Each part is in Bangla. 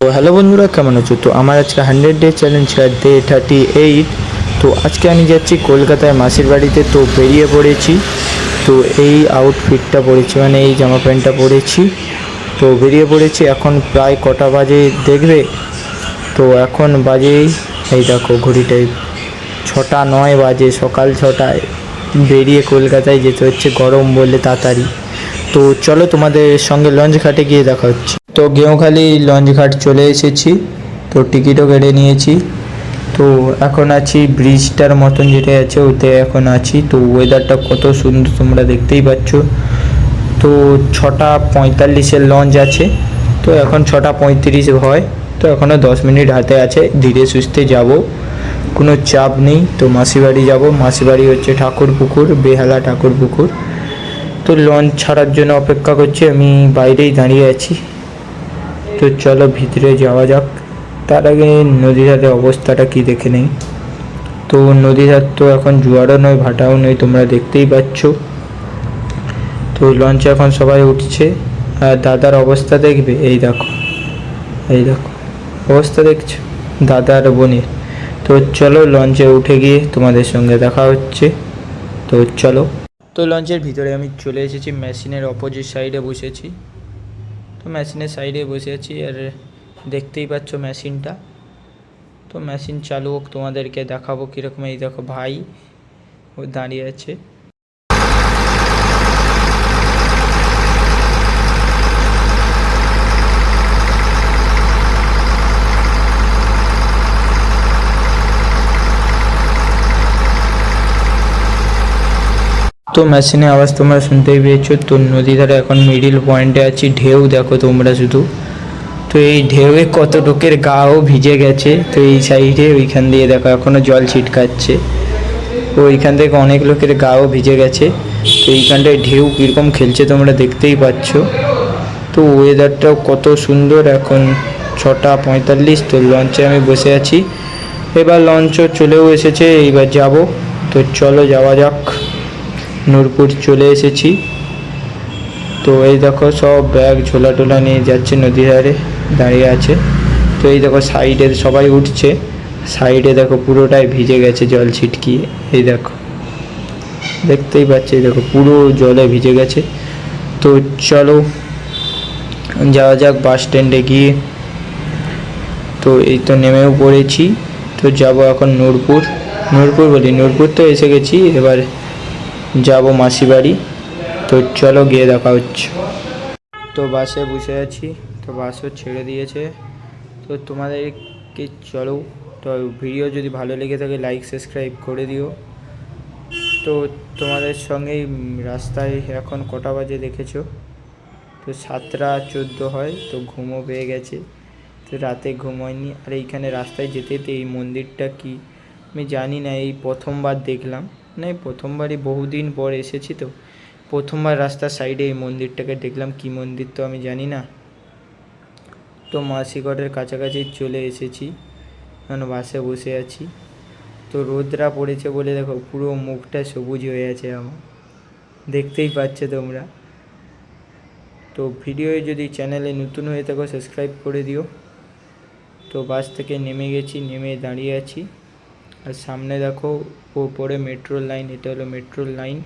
তো হ্যালো বন্ধুরা, কেমন আছো? তো আমার আজকে 100 ডে চ্যালেঞ্জ ডে 38। তো আজকে আমি যাচ্ছি কলকাতায় মাসির বাড়িতে। তো বেরিয়ে পড়েছি। তো এই আউটফিটটা পরেছি, মানে এই জামা প্যান্টটা পরেছি। তো বেরিয়ে পড়েছি। এখন প্রায় কটা বাজে দেখবে? তো এখন বাজেই, এই দেখো ঘড়িটাই 6:09 বাজে, সকাল 6টায়। বেরিয়ে কলকাতায় যেতে হচ্ছে গরম বলে তাড়াতাড়ি। তো চলো তোমাদের সঙ্গে লঞ্চ ঘাটে গিয়ে দেখা হচ্ছে। তো গেঁওখালি লঞ্চ ঘাট চলে এসেছি। তো টিকিটও কেটে নিয়েছি। তো এখন আছি ব্রিজটার মতন যেটা আছে ওতে এখন আছি। তো ওয়েদারটা কত সুন্দর তোমরা দেখতেই পাচ্ছ। তো 6:45-এর লঞ্চ আছে। তো এখন 6:35 হয়। তো এখনও 10 মিনিট হাতে আছে, ধীরে সুস্থে যাব, কোনো চাপ নেই। তো মাসিবাড়ি যাব। মাসিবাড়ি হচ্ছে ঠাকুরপুকুর, বেহালা ঠাকুরপুকুর। তো লঞ্চ ছাড়ার জন্য অপেক্ষা করছি, আমি বাইরেই দাঁড়িয়ে আছি। তো চলো ভিতরে যাওয়া যাক। তার আগে নদীঘাটের অবস্থাটা কি দেখে নেই। তো নদীঘাট তো এখন জোয়ারও নয়, ভাটাও নয়, তোমরা দেখতেই পাচ্ছ। তো লঞ্চে এখন সবাই উঠছে। আর দাদার অবস্থা দেখবে, এই দেখো, এই দেখো অবস্থা দেখছো দাদার বোনের। তো চলো লঞ্চে উঠে গিয়ে তোমাদের সঙ্গে দেখা হচ্ছে। তো চলো। তো লঞ্চের ভিতরে আমি চলে এসেছি, মেশিনের অপোজিট সাইডে বসেছি। তো মেশিনের সাইডে বসে আছি, আর দেখতেই পাচ্ছ মেশিনটা। তো মেশিন চালু হোক, তোমাদেরকে দেখাবো কীরকম। এই দেখো ভাই ও দাঁড়িয়ে আছে। তো মেশিনের আওয়াজ তোমরা শুনতেই পেয়েছো। তো নদী ধারে এখন মিডিল পয়েন্টে আছি। ঢেউ দেখো তোমরা শুধু। তো এই ঢেউয়ে কত লোকের গাও ভিজে গেছে। তো এই সাইডে ওইখান দিয়ে দেখো এখনও জল ছিটকাচ্ছে। ওইখান থেকে অনেক লোকের গাও ভিজে গেছে। তো এইখানটায় ঢেউ কীরকম খেলছে তোমরা দেখতেই পাচ্ছ। তো ওয়েদারটাও কত সুন্দর। এখন 6:45। তো লঞ্চে আমি বসে আছি। এবার লঞ্চও চলেও এসেছে, এইবার যাব। তো চলো যাওয়া যাক। নূরপুর চলে এসেছি। তো এই দেখো সব ব্যাগ ঝোলা টোলা নিয়ে যাচ্ছে, নদী ধারে দাঁড়িয়ে আছে। তো এই দেখো সাইডে সবাই উঠছে। সাইডে দেখো পুরোটাই ভিজে গেছে জল ছিটকিয়ে। এই দেখো দেখতেই পাচ্ছি, এই দেখো পুরো জলে ভিজে গেছে। তো চলো যাওয়া যাক বাস স্ট্যান্ডে গিয়ে। তো এই তো নেমেও পড়েছি। তো যাব এখন নূরপুর। নূরপুর তো এসে গেছি। এবার যাব মাসিবাড়ি। তো চলো গিয়ে দেখা হচ্ছে। তো বাসে বসে আছি। তো বাসও ছেড়ে দিয়েছে। তো তোমাদেরকে চলো। তো ভিডিও যদি ভালো লেগে থাকে লাইক সাবস্ক্রাইব করে দিও। তো তোমাদের সঙ্গেই রাস্তায় এখন কটা বাজে দেখেছো? তো 7:14 হয়। তো ঘুমও পেয়ে গেছে। তো রাতে ঘুম হয়নি। আর এইখানে রাস্তায় যেতে যেতে এই মন্দিরটা কি আমি জানি না, এই প্রথমবার দেখলাম। না এই প্রথমবারই, বহুদিন পর এসেছি তো প্রথমবার রাস্তার সাইডে এই মন্দিরটাকে দেখলাম। কি মন্দির তো আমি জানি না। তো মাসিঘরের কাছাকাছি চলে এসেছি, এখন বাসে বসে আছি। তো রোদরা পড়েছে বলে দেখো পুরো মুখটা সবুজ হয়ে আছে আমার, দেখতেই পাচ্ছ তোমরা। তো ভিডিও যদি চ্যানেলে নতুন হয়ে থাকো সাবস্ক্রাইব করে দিও। তো বাস থেকে নেমে গেছি, নেমে দাঁড়িয়ে আছি। আর সামনে দেখো ওপরে মেট্রো লাইন, এটা হলো মেট্রো লাইন।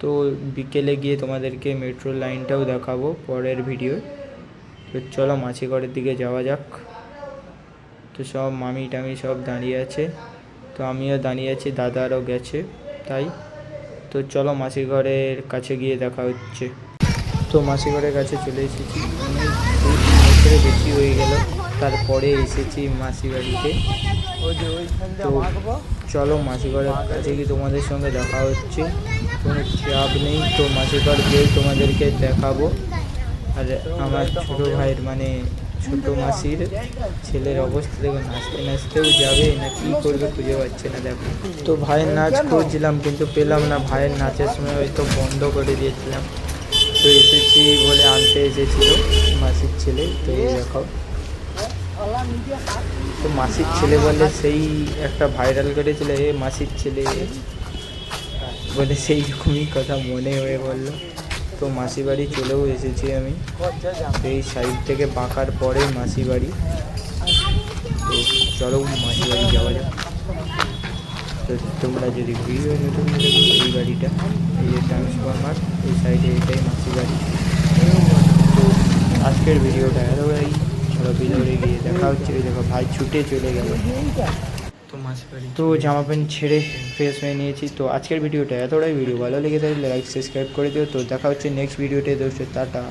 তো বিকেলে গিয়ে তোমাদেরকে মেট্রো লাইনটাও দেখাবো পরের ভিডিও। তো চলো মাসিঘরের দিকে যাওয়া যাক। তো সব মামি টামি সব দাঁড়িয়ে আছে। তো আমিও দাঁড়িয়ে আছি, দাদারও গেছে তাই। তো চলো মাসিঘরের কাছে গিয়ে দেখা হচ্ছে। তো মাসিঘরের কাছে চলে এসেছি। অনেক 2-3 বছরের বেশি হয়ে গেল তারপরে এসেছি মাসি বাড়িতে। তো চলো মাসিঘরের কাছে গিয়ে তোমাদের সঙ্গে দেখা হচ্ছে, কোনো চাপ নেই। তো মাসিঘর গিয়ে তোমাদেরকে দেখাবো। আর আমার ছোটো ভাইয়ের মানে ছোটো মাসির ছেলের অবস্থা দেখো, নাচতে নাচতেও যাবে না কী করবে খুঁজে পাচ্ছে না দেখো। তো ভাইয়ের নাচ খুঁজছিলাম কিন্তু পেলাম না। ভাইয়ের নাচের সময় হয়তো বন্ধ করে দিয়েছিলাম। তো এসেছি বলে আনতে এসেছিলো মাসির ছেলে। তো এই দেখো, তো মাসির ছেলে বলে সেই একটা ভাইরাল করেছিল এ মাসির ছেলে বলে, সেই রকমই কথা মনে হয়ে বললো। তো মাসি বাড়ি চলেও এসেছি আমি। তো এই সাইড থেকে বাঁকার পরেই মাসি বাড়ি। তো চলো মাসি বাড়ি যাওয়া যাক। তো তোমরা যদি ভিডিও নতুন দেখো, এই বাড়িটা, এই যে ট্রান্সফরমার, এই সাইডে এটাই মাসি বাড়ি। তো আজকের ভিডিওটা এতটাই, চলো ভিতরে গিয়ে দেখা হচ্ছে। ওই দেখো ভাই ছুটে চলে গেল। তো জামা প্যান্ট ছেড়ে ফ্রেশ হয়ে নিয়েছি। তো আজকের ভিডিওটা এতটাই। ভিডিও ভালো লেগে থাকলে লাইক সাবস্ক্রাইব করে দিও। তো দেখা হচ্ছে নেক্সট ভিডিওতে। দোস্ত টাটা।